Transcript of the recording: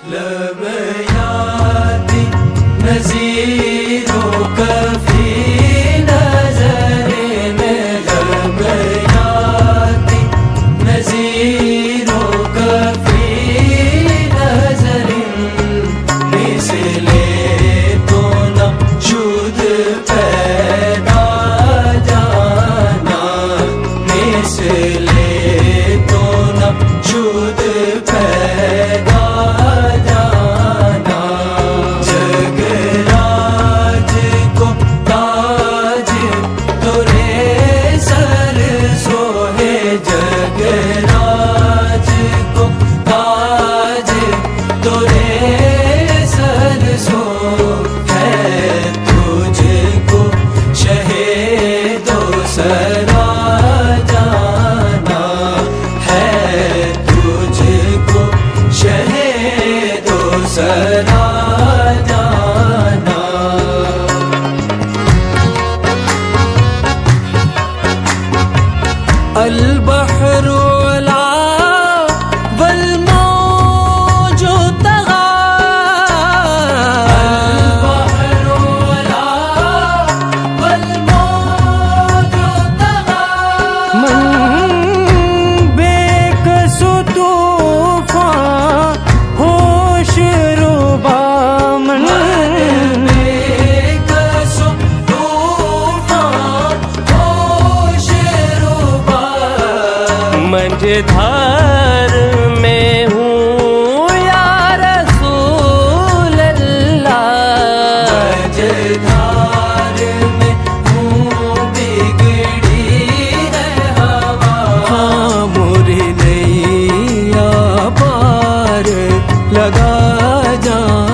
लब यादी नज़ीरों कभी नज़रे में, लब यादी नज़ीरों कभी नज़रे मिसले तो न शुद पैदा जाना, मिसले तो न शुद पैदा जाना। जगराज को ताज तोरे सर सोहे, जगराज को ताज तोरे सर सो है, तुझको शहीदो सरा जाना है, तुझको शहीदो सरा जाना। البحر لا والموج طغى، البحر لا والموج طغى، من بےکس طوفان ہوش ربا، من بےکس طوفان ہوش ربا، مجھدھار میں ہوں یا رسول اللہ، مجھدھار میں ہوں بگڑی ہے ہوا، ہاں موری نیا پار لگا جان